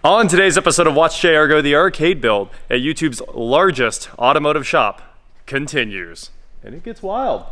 On today's episode of WatchJRGo, the arcade build at YouTube's largest automotive shop continues. And it gets wild.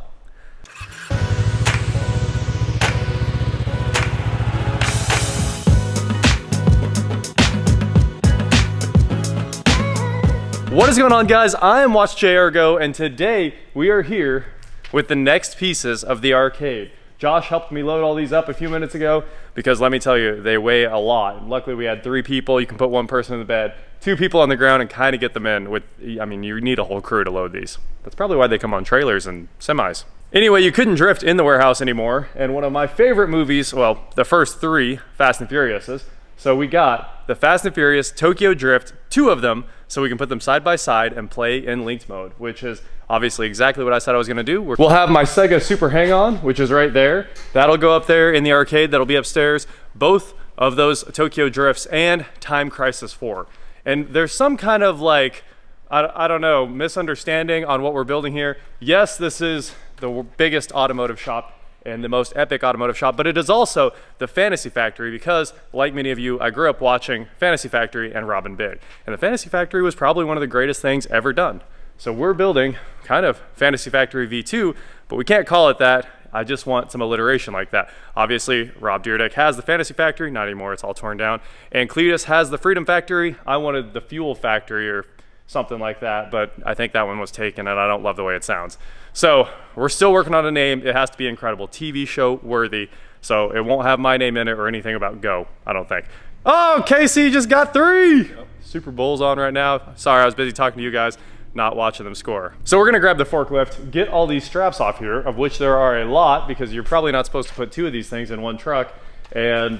What is going on, guys? I am WatchJRGo, and today we are here with the next pieces of the arcade. Josh helped me load all these up a few minutes ago because let me tell you, they weigh a lot. Luckily, we had 3 people. You can put 1 person in the bed, 2 people on the ground, and kind of get them in with, I mean, you need a whole crew to load these. That's probably why they come on trailers and semis. Anyway, you couldn't drift in the warehouse anymore, and one of my favorite movies, well, the first 3 Fast and Furiouses. So we got the Fast and Furious Tokyo Drift, 2 of them, so we can put them side by side and play in linked mode, which is obviously exactly what I said I was gonna do. We'll have my Sega Super Hang On, which is right there. That'll go up there in the arcade, that'll be upstairs. Both of those Tokyo Drifts and Time Crisis 4. And there's some kind of like, I don't know, misunderstanding on what we're building here. Yes, this is the biggest automotive shop and the most epic automotive shop, but it is also the Fantasy Factory because, like many of you, I grew up watching Fantasy Factory and Robin Big. And the Fantasy Factory was probably one of the greatest things ever done. So we're building kind of Fantasy Factory V2, but we can't call it that. I just want some alliteration like that. Obviously, Rob Dyrdek has the Fantasy Factory, not anymore, it's all torn down. And Cletus has the Freedom Factory. I wanted the Fuel Factory or something like that, but I think that one was taken and I don't love the way it sounds. So we're still working on a name. It has to be incredible, TV show worthy. So it won't have my name in it or anything about Go, I don't think. Oh, Casey just got 3. Yep. Super Bowl's on right now. Sorry, I was busy talking to you guys, not watching them score. So we're gonna grab the forklift, get all these straps off here, of which there are a lot because you're probably not supposed to put 2 of these things in one truck, and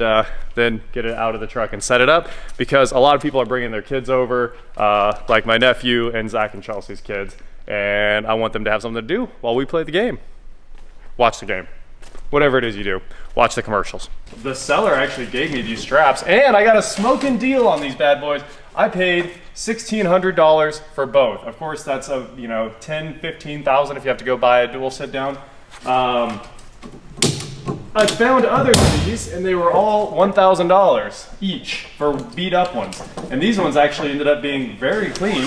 then get it out of the truck and set it up because a lot of people are bringing their kids over, like my nephew and Zach and Chelsea's kids, and I want them to have something to do while we play the game. Watch the game. Whatever it is you do, watch the commercials. The seller actually gave me these straps, and I got a smoking deal on these bad boys. I paid $1,600 for both. Of course, that's a, you know, $10,000, $15,000 if you have to go buy a dual sit down. I found others of these, and they were all $1,000 each for beat up ones. And these ones actually ended up being very clean,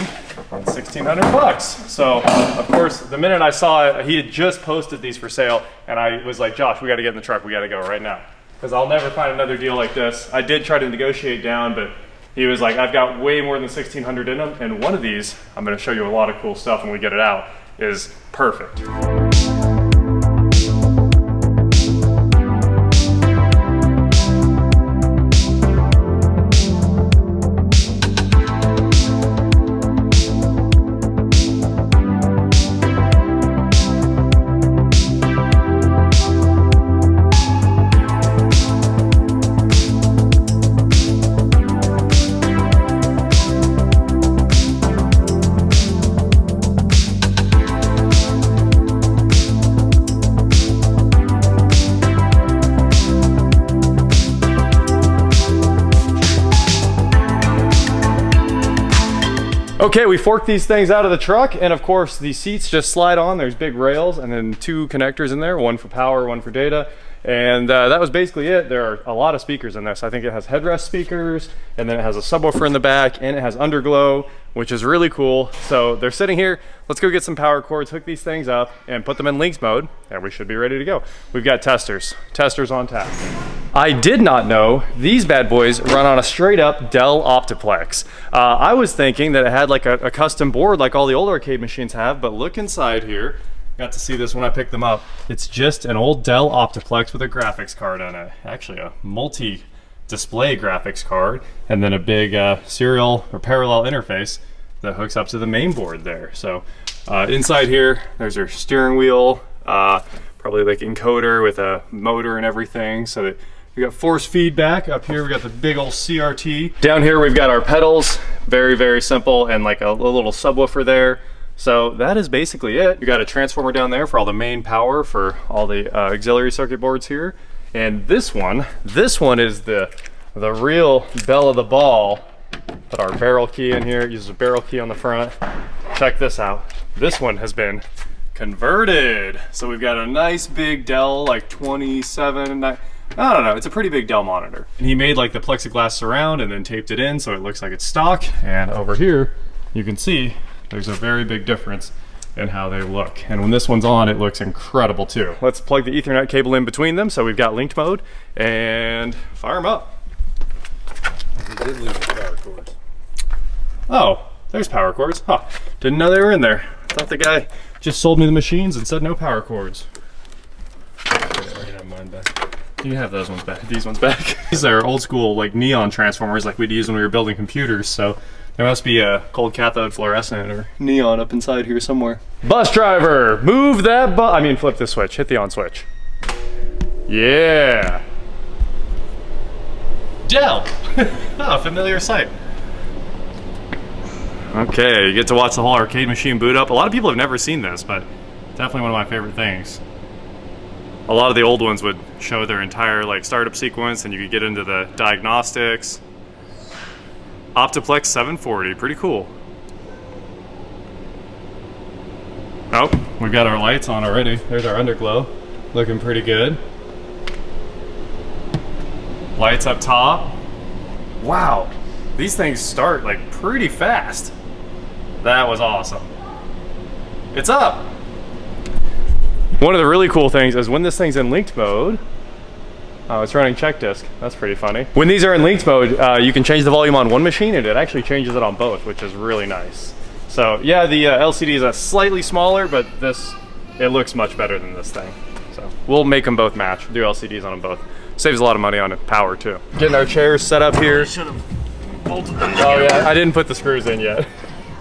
$1,600. So, of course, the minute I saw it, he had just posted these for sale, and I was like, Josh, we gotta get in the truck, we gotta go right now. Because I'll never find another deal like this. I did try to negotiate down, but he was like, I've got way more than 1,600 in them, and one of these, I'm gonna show you a lot of cool stuff when we get it out, is perfect. Okay, we forked these things out of the truck, and of course the seats just slide on. There's big rails and then 2 connectors in there, 1 for power, 1 for data. And that was basically it. There are a lot of speakers in this. I think it has headrest speakers, and then it has a subwoofer in the back, and it has underglow, which is really cool. So they're sitting here. Let's go get some power cords, hook these things up, and put them in linked mode, and we should be ready to go. We've got testers on tap. I did not know these bad boys run on a straight up Dell Optiplex. I was thinking that it had like a custom board like all the old arcade machines have, but look inside here. Got to see this when I picked them up. It's just an old Dell Optiplex with a graphics card on it. Actually a multi-display graphics card, and then a big serial or parallel interface that hooks up to the main board there. So inside here, there's our steering wheel, probably like encoder with a motor and everything. So that we got force feedback. Up here we got the big old CRT. Down here we've got our pedals, very, very simple, and like a little subwoofer there. So that is basically it. You got a transformer down there for all the main power for all the auxiliary circuit boards here. And this one is the real belle of the ball. Put our barrel key in here, it uses a barrel key on the front. Check this out. This one has been converted. So we've got a nice big Dell, like 27, I don't know, it's a pretty big Dell monitor. And he made like the plexiglass surround and then taped it in so it looks like it's stock. And over here, you can see there's a very big difference in how they look. And when this one's on, it looks incredible too. Let's plug the Ethernet cable in between them so we've got linked mode and fire them up. You did lose the power cords. Oh, there's power cords. Huh, didn't know they were in there. I thought the guy just sold me the machines and said no power cords. I can have mine back. You can have those ones back, these ones back. These are old school like neon transformers like we'd use when we were building computers, so there must be a cold cathode fluorescent or neon up inside here somewhere. Bus driver, move that flip the switch, hit the on switch. Yeah. Dell. Oh, familiar sight. Okay, you get to watch the whole arcade machine boot up. A lot of people have never seen this, but definitely one of my favorite things. A lot of the old ones would show their entire like startup sequence and you could get into the diagnostics. Optiplex 740, pretty cool. Oh, we've got our lights on already. There's our underglow, looking pretty good. Lights up top. Wow, these things start like pretty fast. That was awesome. It's up. One of the really cool things is when this thing's in linked mode, oh, it's running check disc. That's pretty funny. When these are in linked mode, you can change the volume on one machine and it actually changes it on both, which is really nice. So yeah, the LCD is slightly smaller, but it looks much better than this thing. So we'll make them both match, do LCDs on them both. Saves a lot of money on power too. Getting our chairs set up here. Should have bolted them. Oh yeah, I didn't put the screws in yet.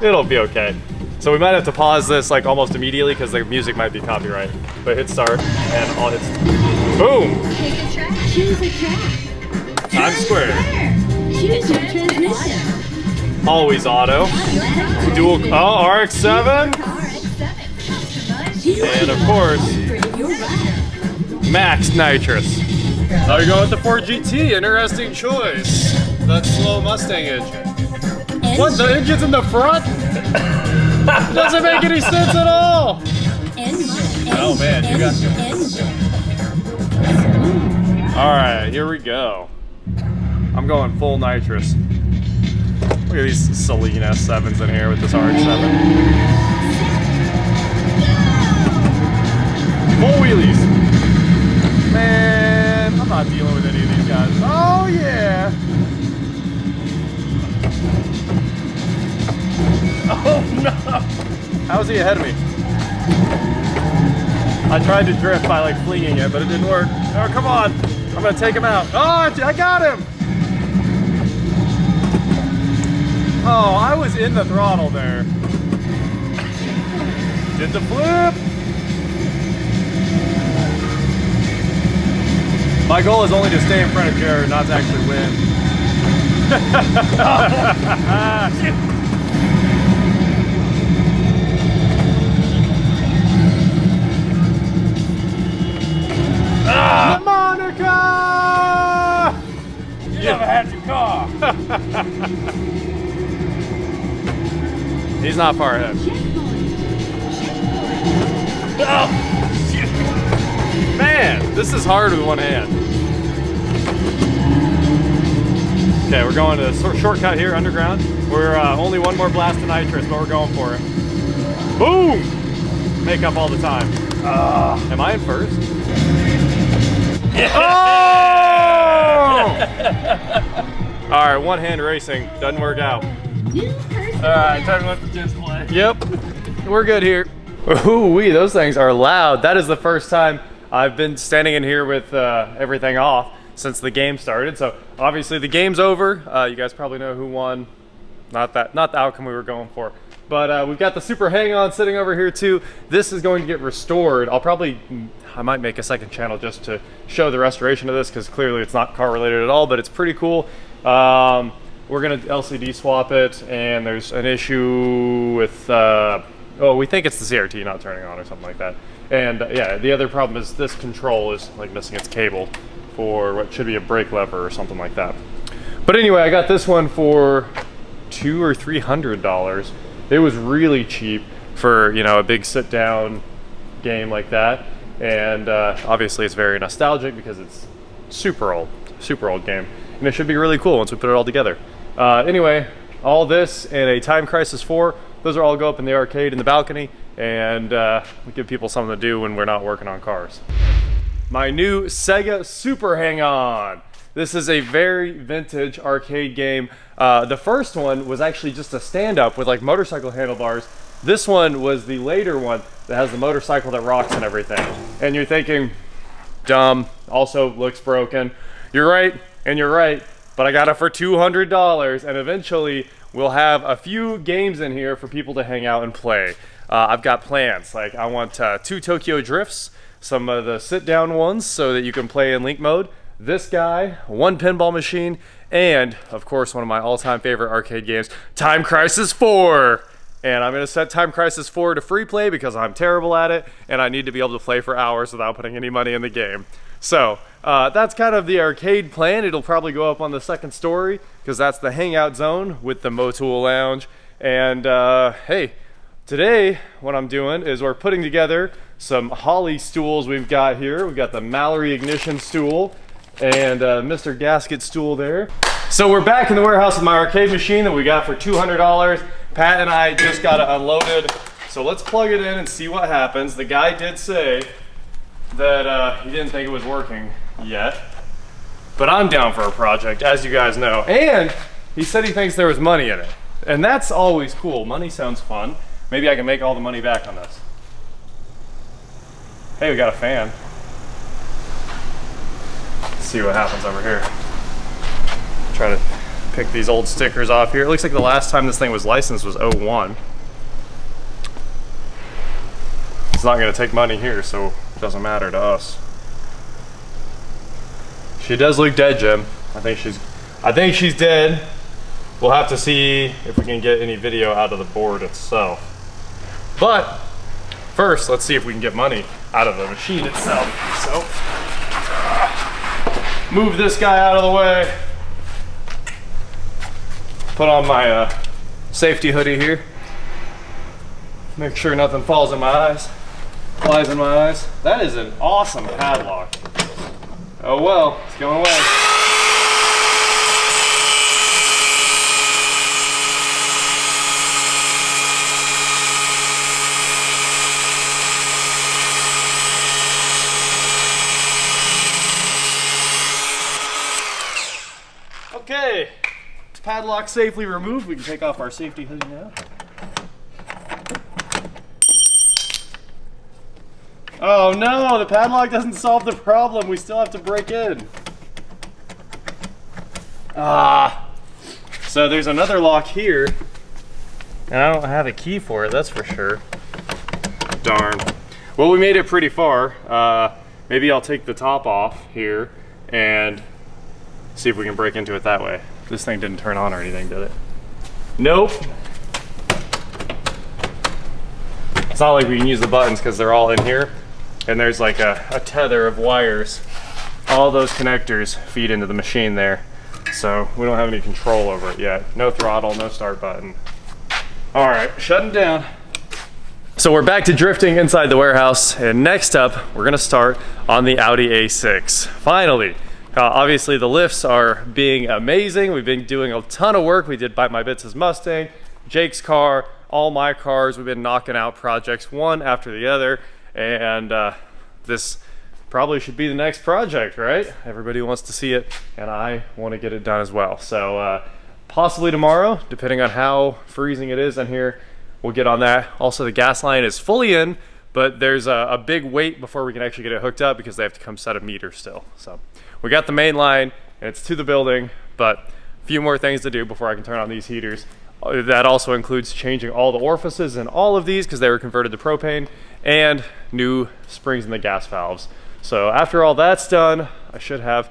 It'll be okay. So we might have to pause this like almost immediately because the music might be copyright. But hit start and all hits. Boom! Pick a track. Choose a track. Times Square. Choose your transmission. Always auto. Dual. Oh, RX-7. And of course, max nitrous. How are you going with the Ford GT? Interesting choice. That slow Mustang engine. What? The engine's in the front? Doesn't make any sense at all. Oh man, you got this. All right, here we go. I'm going full nitrous. Look at these Celine S7s in here with this RX-7. Full wheelies. Man, I'm not dealing with any of these guys. Oh yeah. Oh no! How's he ahead of me? I tried to drift by like flinging it, but it didn't work. Oh, come on! I'm gonna take him out. Oh, I got him! Oh, I was in the throttle there. Did the flip! My goal is only to stay in front of Jared, not to actually win. Ah! Monica! You never had your car. He's not far ahead. Oh, shit. Man, this is hard with one hand. Okay, we're going to a shortcut here, underground. We're only one more blast of nitrous, but we're going for it. Boom! Make up all the time. Am I in first? Oh! All right, one hand racing doesn't work out. All right, time to let the kids play. Yep, we're good here. Ooh-wee, those things are loud. That is the first time I've been standing in here with everything off since the game started. So obviously the game's over. You guys probably know who won. Not the outcome we were going for. But we've got the Super Hang On sitting over here too. This is going to get restored. I might make a second channel just to show the restoration of this because clearly it's not car related at all, but it's pretty cool. We're gonna LCD swap it, and there's an issue with, we think it's the CRT not turning on or something like that. And yeah, the other problem is this control is like missing its cable for what should be a brake lever or something like that. But anyway, I got this one for $200 or $300. It was really cheap for, you know, a big sit down game like that. And obviously it's very nostalgic because it's super old game. And it should be really cool once we put it all together. Anyway, all this and a Time Crisis 4, those are all go up in the arcade in the balcony, and we give people something to do when we're not working on cars. My new Sega Super Hang On. This is a very vintage arcade game. The first one was actually just a stand-up with like motorcycle handlebars. This one was the later one that has the motorcycle that rocks and everything. And you're thinking, dumb, also looks broken. You're right, and you're right, but I got it for $200, and eventually we'll have a few games in here for people to hang out and play. I've got plans, like I want 2 Tokyo Drifts, some of the sit-down ones so that you can play in link mode, this guy, 1 pinball machine, and of course one of my all-time favorite arcade games, Time Crisis 4. And I'm gonna set Time Crisis 4 to free play because I'm terrible at it and I need to be able to play for hours without putting any money in the game. So that's kind of the arcade plan. It'll probably go up on the second story because that's the hangout zone with the Motul lounge. And hey, today what I'm doing is we're putting together some Holly stools we've got here. We've got the Mallory ignition stool and Mr. Gasket stool there. So we're back in the warehouse with my arcade machine that we got for $200. Pat and I just got it unloaded. So let's plug it in and see what happens. The guy did say that he didn't think it was working yet, but I'm down for a project, as you guys know. And he said he thinks there was money in it. And that's always cool. Money sounds fun. Maybe I can make all the money back on this. Hey, we got a fan. Let's see what happens over here. Try to pick these old stickers off here. It looks like the last time this thing was licensed was 01. It's not gonna take money here, so it doesn't matter to us. She does look dead, Jim. I think she's dead. We'll have to see if we can get any video out of the board itself. But first, let's see if we can get money out of the machine itself. So, move this guy out of the way. Put on my safety hoodie here. Make sure nothing falls in my eyes, flies in my eyes. That is an awesome padlock. Oh well, it's going away. Okay. Padlock safely removed. We can take off our safety hoodie now. Oh no, the padlock doesn't solve the problem. We still have to break in. So there's another lock here. And I don't have a key for it, that's for sure. Darn. Well, we made it pretty far. Maybe I'll take the top off here and see if we can break into it that way. This thing didn't turn on or anything, did it? Nope. It's not like we can use the buttons because they're all in here. And there's like a tether of wires. All those connectors feed into the machine there. So we don't have any control over it yet. No throttle, no start button. All right, shutting down. So we're back to drifting inside the warehouse. And next up, we're gonna start on the Audi A6. Finally. Obviously the lifts are being amazing. We've been doing a ton of work. We did Bite My Bits' Mustang, Jake's car, all my cars. We've been knocking out projects one after the other. And this probably should be the next project, right? Everybody wants to see it and I want to get it done as well. So possibly tomorrow, depending on how freezing it is in here, we'll get on that. Also the gas line is fully in, but there's a big wait before we can actually get it hooked up because they have to come set a meter still. So we got the main line and it's to the building, but a few more things to do before I can turn on these heaters. That also includes changing all the orifices in all of these because they were converted to propane, and new springs in the gas valves. So after all that's done, I should have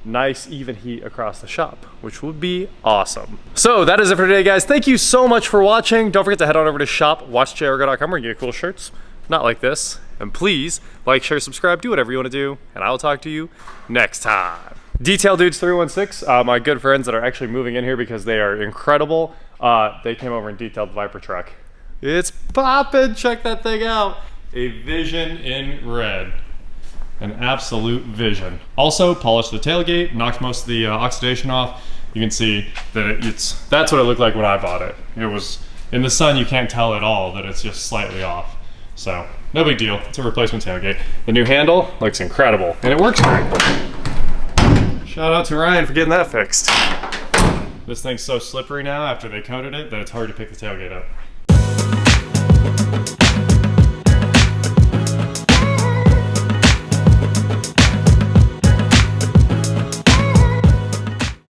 nice even heat across the shop, which would be awesome. So that is it for today, guys. Thank you so much for watching. Don't forget to head on over to shop.WatchJRGo.com where you get cool shirts, not like this. And please like, share, subscribe, do whatever you want to do, and I will talk to you next time. Detail Dudes 316, my good friends that are actually moving in here because they are incredible. They came over and detailed the Viper truck. It's poppin', check that thing out. A Vision in red. An absolute vision. Also, polished the tailgate, knocked most of the oxidation off. You can see that that's what it looked like when I bought it. It was, in the sun you can't tell at all that it's just slightly off. So, no big deal, it's a replacement tailgate. The new handle looks incredible, and it works great. Shout out to Ryan for getting that fixed. This thing's so slippery now after they coated it that it's hard to pick the tailgate up.